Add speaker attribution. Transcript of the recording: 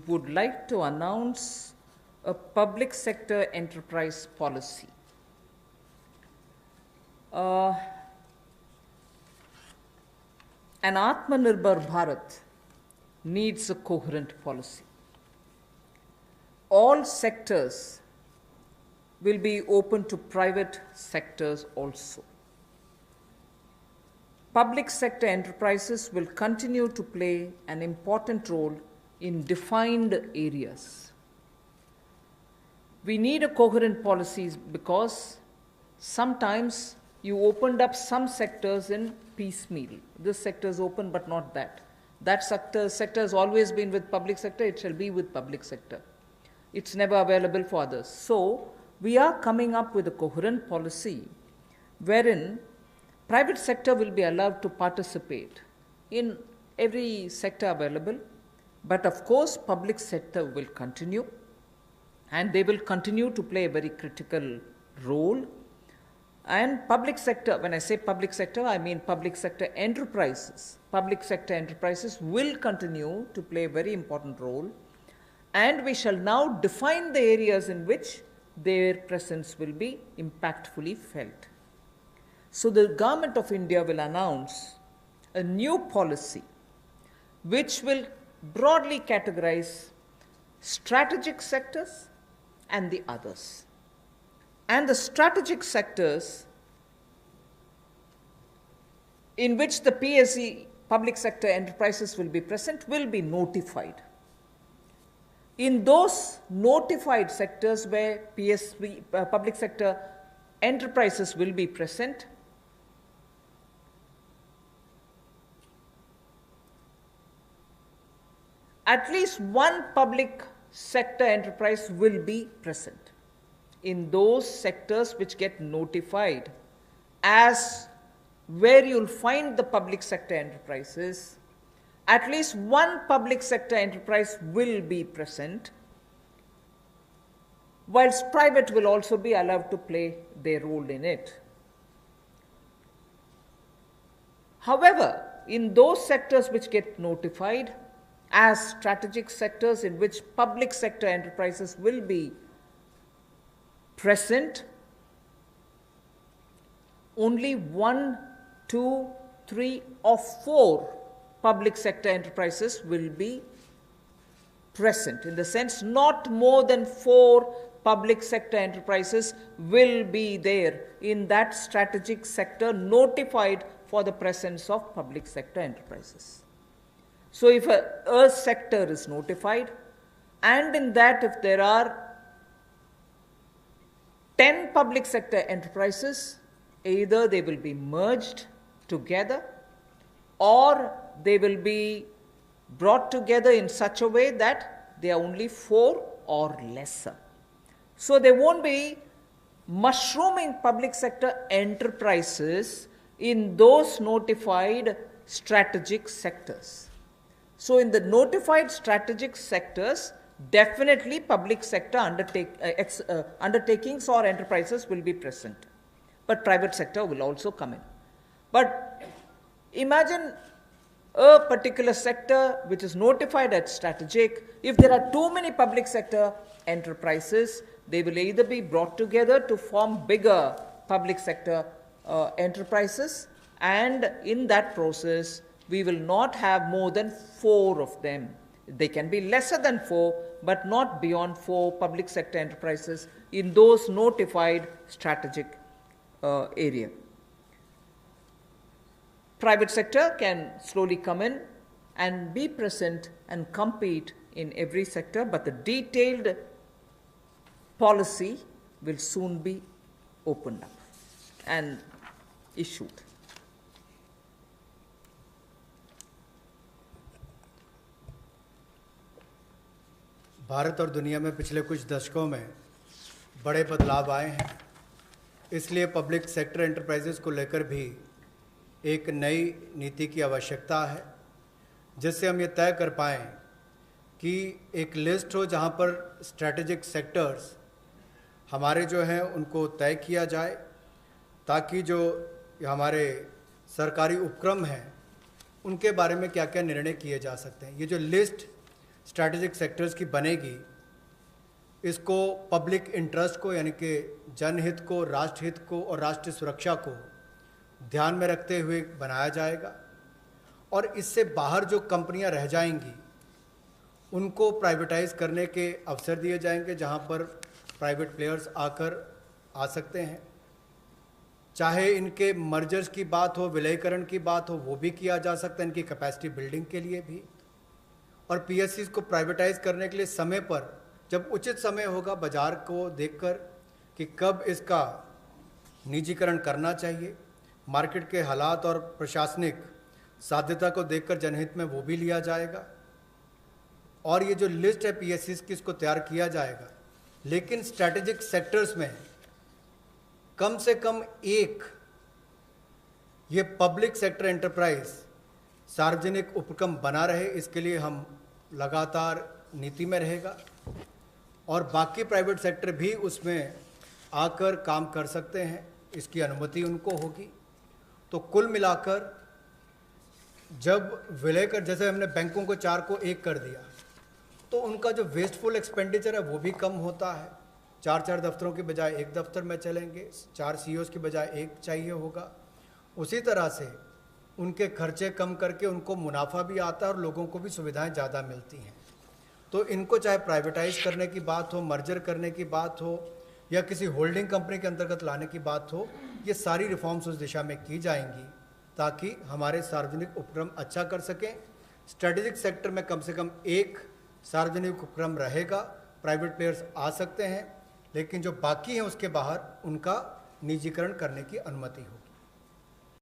Speaker 1: would like to announce a public sector enterprise policy. An Atmanirbhar Bharat needs a coherent policy. All sectors will be open to private sectors also. Public sector enterprises will continue to play an important role in defined areas. We need a coherent policy because sometimes you opened up some sectors in piecemeal. This sector is open but not that. That sector has always been with public sector, it shall be with public sector. It's never available for others. So, we are coming up with a coherent policy wherein private sector will be allowed to participate in every sector available, but of course public sector will continue, and they will continue to play a very critical role. And public sector, when I say public sector, I mean public sector enterprises. Public sector enterprises will continue to play a very important role, and we shall now define the areas in which their presence will be impactfully felt. So the Government of India will announce a new policy which will broadly categorize strategic sectors and the others. And the strategic sectors in which the PSE, public sector enterprises, will be present will be notified. In those notified sectors where PSB, public sector enterprises will be present, at least one public sector enterprise will be present. In those sectors which get notified as where you'll find the public sector enterprises, at least one public sector enterprise will be present, whilst private will also be allowed to play their role in it. However, in those sectors which get notified as strategic sectors in which public sector enterprises will be present, only 1, 2, 3, or 4 public sector enterprises will be present. In the sense, not more than 4 public sector enterprises will be there in that strategic sector notified for the presence of public sector enterprises. So if a sector is notified, and in that if there are 10 public sector enterprises, either they will be merged together or they will be brought together in such a way that they are only 4 or lesser. So there won't be mushrooming public sector enterprises in those notified strategic sectors. So in the notified strategic sectors, definitely public sector undertakings or enterprises will be present, but private sector will also come in. But imagine a particular sector which is notified as strategic. If there are too many public sector enterprises, they will either be brought together to form bigger public sector enterprises, and in that process we will not have more than 4 of them. They can be lesser than 4, but not beyond 4 public sector enterprises in those notified strategic area. Private sector can slowly come in and be present and compete in every sector, but the detailed policy will soon be opened up and issued.
Speaker 2: Bharat और दुनिया में पिछले कुछ दशकों में बड़े बदलाव आए हैं, इसलिए पब्लिक सेक्टर एंटरप्राइजेस को लेकर भी एक नई नीति की आवश्यकता है, जिससे हम ये तय कर पाएँ कि एक लिस्ट हो जहाँ पर स्ट्रैटेजिक सेक्टर्स हमारे जो हैं उनको तय किया जाए, ताकि जो हमारे सरकारी उपक्रम हैं उनके बारे में क्या क्या निर्णय किए जा सकते हैं। ये जो लिस्ट स्ट्रैटेजिक सेक्टर्स की बनेगी, इसको पब्लिक इंटरेस्ट को यानी कि जनहित को, राष्ट्रहित को और राष्ट्रीय सुरक्षा को ध्यान में रखते हुए बनाया जाएगा। और इससे बाहर जो कंपनियां रह जाएंगी उनको प्राइवेटाइज करने के अवसर दिए जाएंगे, जहां पर प्राइवेट प्लेयर्स आकर आ सकते हैं। चाहे इनके मर्जर्स की बात हो, विलयीकरण की बात हो, वो भी किया जा सकता है, इनकी कैपेसिटी बिल्डिंग के लिए भी। और पीएससीज को प्राइवेटाइज करने के लिए समय पर, जब उचित समय होगा, बाजार को देखकर कि कब इसका निजीकरण करना चाहिए, मार्केट के हालात और प्रशासनिक साध्यता को देखकर जनहित में वो भी लिया जाएगा। और ये जो लिस्ट है पीएससीज की, इसको तैयार किया जाएगा। लेकिन स्ट्रैटेजिक सेक्टर्स में कम से कम एक ये पब्लिक सेक्टर एंटरप्राइज सार्वजनिक उपक्रम बना रहे, इसके लिए हम लगातार नीति में रहेगा। और बाकी प्राइवेट सेक्टर भी उसमें आकर काम कर सकते हैं, इसकी अनुमति उनको होगी। तो कुल मिलाकर जब विलय कर, जैसे हमने बैंकों को 4 को 1 कर दिया, तो उनका जो वेस्टफुल एक्सपेंडिचर है वो भी कम होता है। 4 दफ्तरों के बजाय 1 दफ्तर में चलेंगे, 4 सीईओज़ की बजाय 1 चाहिए होगा। उसी तरह से उनके खर्चे कम करके उनको मुनाफा भी आता है और लोगों को भी सुविधाएं ज़्यादा मिलती हैं। तो इनको चाहे प्राइवेटाइज करने की बात हो, मर्जर करने की बात हो, या किसी होल्डिंग कंपनी के अंतर्गत लाने की बात हो, ये सारी रिफॉर्म्स उस दिशा में की जाएंगी ताकि हमारे सार्वजनिक उपक्रम अच्छा कर सकें। स्ट्रेटेजिक सेक्टर में कम से कम एक सार्वजनिक उपक्रम रहेगा, प्राइवेट प्लेयर्स आ सकते हैं, लेकिन जो बाकी हैं उसके बाहर उनका निजीकरण करने की अनुमति हो।